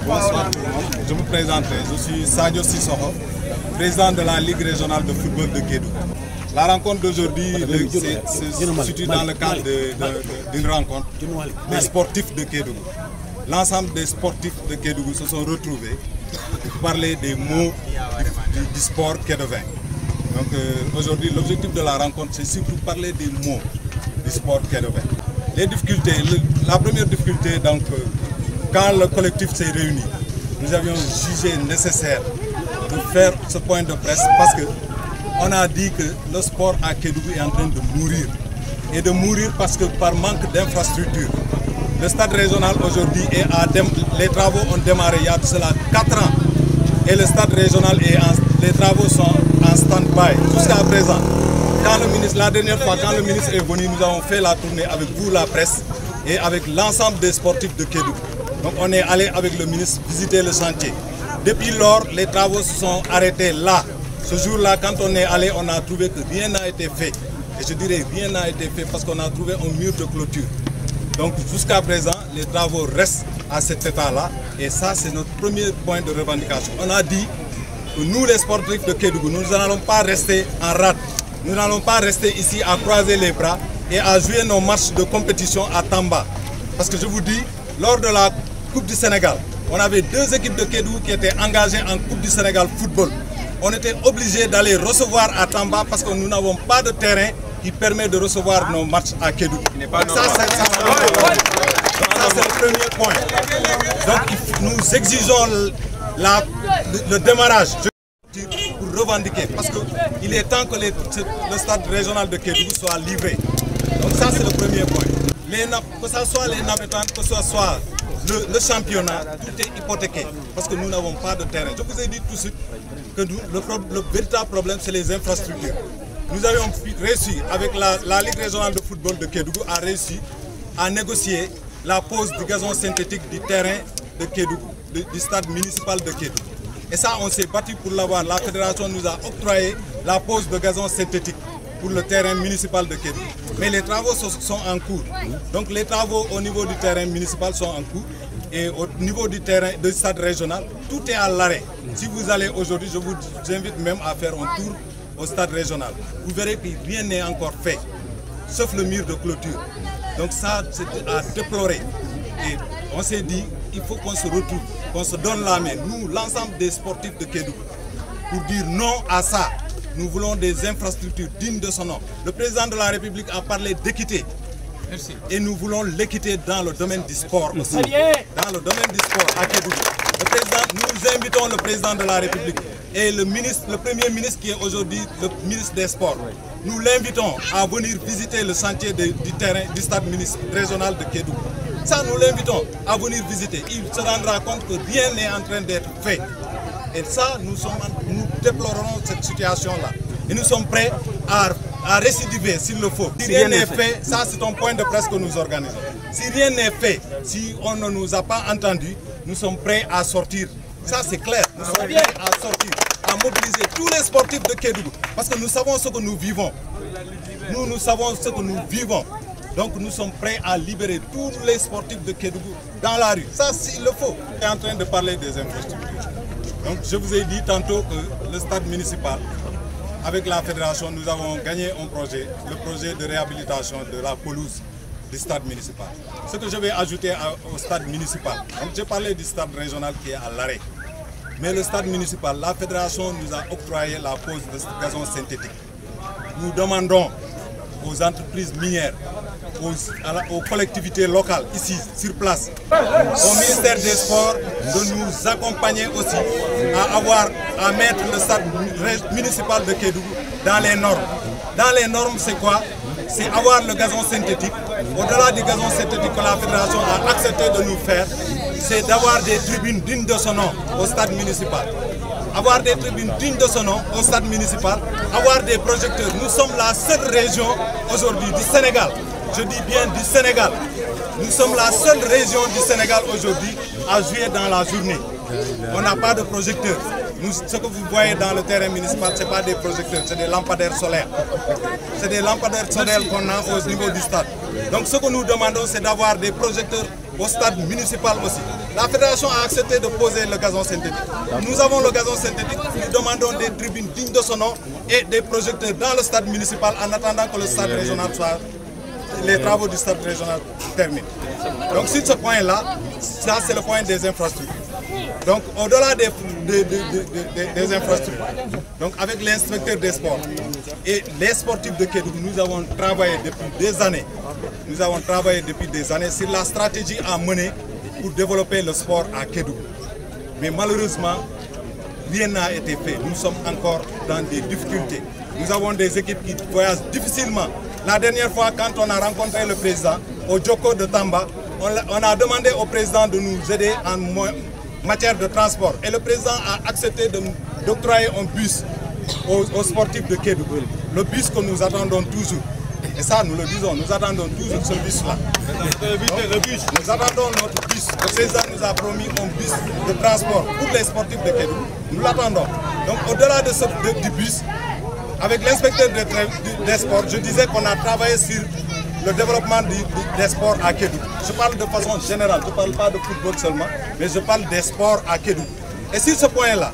Bonsoir tout le monde. Je me présenterai. Je suis Sadio Sissoko, président de la Ligue régionale de football de Kédougou. La rencontre d'aujourd'hui se situe dans le cadre d'une rencontre des sportifs de Kédougou. L'ensemble des sportifs de Kédougou se sont retrouvés pour parler des mots du sport kédouvain. Donc aujourd'hui, l'objectif de la rencontre, c'est surtout parler des mots du sport kédouvain. Les difficultés, la première difficulté, donc, quand le collectif s'est réuni, nous avions jugé nécessaire de faire ce point de presse parce qu'on a dit que le sport à Kédougou est en train de mourir. Et de mourir parce que par manque d'infrastructures. Le stade régional aujourd'hui, les travaux ont démarré il y a de cela 4 ans. Et le stade régional, les travaux sont en stand-by jusqu'à présent. La dernière fois, quand le ministre est venu, nous avons fait la tournée avec vous, la presse, et avec l'ensemble des sportifs de Kédougou. Donc on est allé avec le ministre visiter le chantier. Depuis lors, les travaux se sont arrêtés là. Ce jour-là, quand on est allé, on a trouvé que rien n'a été fait. Et je dirais rien n'a été fait parce qu'on a trouvé un mur de clôture. Donc jusqu'à présent, les travaux restent à cet état-là. Et ça, c'est notre premier point de revendication. On a dit que nous, les sportifs de Kédougou, nous n'allons pas rester en rade. Nous n'allons pas rester ici à croiser les bras et à jouer nos matchs de compétition à Tamba. Parce que je vous dis, lors de la Coupe du Sénégal, on avait 2 équipes de Kédougou qui étaient engagées en Coupe du Sénégal football. On était obligé d'aller recevoir à Tamba parce que nous n'avons pas de terrain qui permet de recevoir nos matchs à Kédougou. Ça, c'est le premier point. Donc nous exigeons le démarrage pour revendiquer parce qu'il est temps que le stade régional de Kédougou soit livré. Donc ça, c'est le premier point. Que ce soit les navetantes, que ce soit le championnat, tout est hypothéqué parce que nous n'avons pas de terrain. Je vous ai dit tout de suite que le véritable problème, c'est les infrastructures. Nous avions réussi, avec la Ligue régionale de football de Kédougou, a réussi à négocier la pose du gazon synthétique du terrain de Kédougou, du stade municipal de Kédougou. Et ça, on s'est battu pour l'avoir. La fédération nous a octroyé la pose de gazon synthétique pour le terrain municipal de Kédougou. Mais les travaux sont en cours. Donc les travaux au niveau du terrain municipal sont en cours. Et au niveau du terrain du stade régional, tout est à l'arrêt. Si vous allez aujourd'hui, je vous invite même à faire un tour au stade régional. Vous verrez que rien n'est encore fait, sauf le mur de clôture. Donc ça, c'est à déplorer. Et on s'est dit, il faut qu'on se retrouve, qu'on se donne la main, nous, l'ensemble des sportifs de Kédougou, pour dire non à ça. Nous voulons des infrastructures dignes de son nom. Le président de la République a parlé d'équité. Et nous voulons l'équité dans le domaine du sport aussi. Dans le domaine du sport à Kédougou. Nous invitons le président de la République et le premier ministre qui est aujourd'hui le ministre des Sports. Nous l'invitons à venir visiter le chantier du stade régional de Kédougou. Ça, nous l'invitons à venir visiter. Il se rendra compte que rien n'est en train d'être fait. Et ça, nous déplorons cette situation-là. Et nous sommes prêts à récidiver s'il le faut. Si rien n'est fait, ça c'est un point de presse que nous organisons. Si rien n'est fait, si on ne nous a pas entendus, nous sommes prêts à sortir. Ça c'est clair, nous sommes prêts à sortir, à mobiliser tous les sportifs de Kédougou. Parce que nous savons ce que nous vivons. Nous savons ce que nous vivons. Donc nous sommes prêts à libérer tous les sportifs de Kédougou dans la rue. Ça s'il le faut. On est en train de parler des infrastructures. Donc je vous ai dit tantôt que le stade municipal, avec la fédération, nous avons gagné un projet, le projet de réhabilitation de la pelouse du stade municipal. Ce que je vais ajouter au stade municipal, j'ai parlé du stade régional qui est à l'arrêt. Mais le stade municipal, la fédération nous a octroyé la pose de ce gazon synthétique. Nous demandons aux entreprises minières, aux collectivités locales ici, sur place, au ministère des Sports de nous accompagner aussi à mettre le stade municipal de Kédougou dans les normes. Dans les normes, c'est quoi? C'est avoir le gazon synthétique. Au-delà du gazon synthétique que la fédération a accepté de nous faire, c'est d'avoir des tribunes dignes de son nom au stade municipal. Avoir des tribunes dignes de son nom au stade municipal, avoir des projecteurs. Nous sommes la seule région aujourd'hui du Sénégal, je dis bien du Sénégal. Nous sommes la seule région du Sénégal aujourd'hui à jouer dans la journée. On n'a pas de projecteurs. Ce que vous voyez dans le terrain municipal, ce n'est pas des projecteurs, c'est des lampadaires solaires. C'est des lampadaires solaires qu'on a au niveau du stade. Donc ce que nous demandons, c'est d'avoir des projecteurs au stade municipal aussi. La fédération a accepté de poser le gazon synthétique. Nous avons le gazon synthétique, nous demandons des tribunes dignes de son nom et des projecteurs dans le stade municipal en attendant que le stade régional soit, les travaux du stade régional terminent. Donc sur ce point-là, ça c'est le point des infrastructures. Donc au-delà des infrastructures, donc avec l'inspecteur des sports et les sportifs de Kédougou, nous avons travaillé depuis des années. Nous avons travaillé depuis des années sur la stratégie à mener pour développer le sport à Kédougou. Mais malheureusement, rien n'a été fait. Nous sommes encore dans des difficultés. Nous avons des équipes qui voyagent difficilement. La dernière fois, quand on a rencontré le président au Djoko de Tamba, on a demandé au président de nous aider en matière de transport. Et le président a accepté d'octroyer un bus aux sportifs de Kédougou. Le bus que nous attendons toujours. Et ça, nous le disons, nous attendons toujours ce bus-là. Nous attendons notre bus. Le président nous a promis un bus de transport pour les sportifs de Kédougou. Nous l'attendons. Donc au-delà du bus, avec l'inspecteur des sports, je disais qu'on a travaillé sur le développement des sports à Kédougou. Je parle de façon générale, je ne parle pas de football seulement, mais je parle des sports à Kédougou. Et sur ce point-là,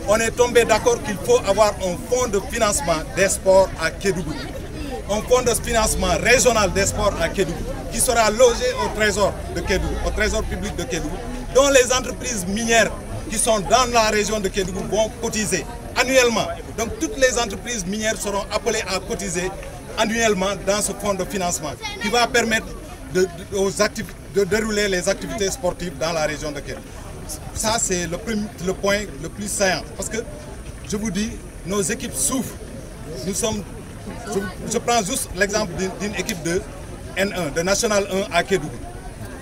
on est tombé d'accord qu'il faut avoir un fonds de financement des sports à Kédougou. Un fonds de financement régional des sports à Kédougou, qui sera logé au trésor de Kédougou, au trésor public de Kédougou, dont les entreprises minières qui sont dans la région de Kédougou vont cotiser annuellement. Donc toutes les entreprises minières seront appelées à cotiser annuellement dans ce fonds de financement qui va permettre de dérouler les activités sportives dans la région de Kédougou. Ça, c'est le point le plus saillant. Parce que, je vous dis, nos équipes souffrent. Nous sommes, je prends juste l'exemple d'une équipe de N1, de National 1 à Kédougou.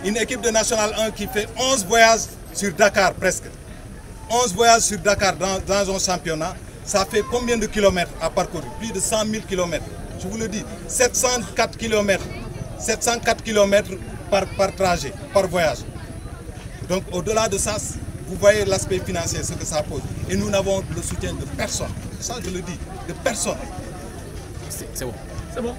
Une équipe de National 1 qui fait 11 voyages sur Dakar presque. 11 voyages sur Dakar dans un championnat, ça fait combien de kilomètres à parcourir? Plus de 100 000 kilomètres. Je vous le dis, 704 kilomètres. 704 kilomètres par trajet, par voyage. Donc au-delà de ça, vous voyez l'aspect financier, ce que ça pose. Et nous n'avons le soutien de personne. Ça, je le dis, de personne. C'est bon. C'est bon.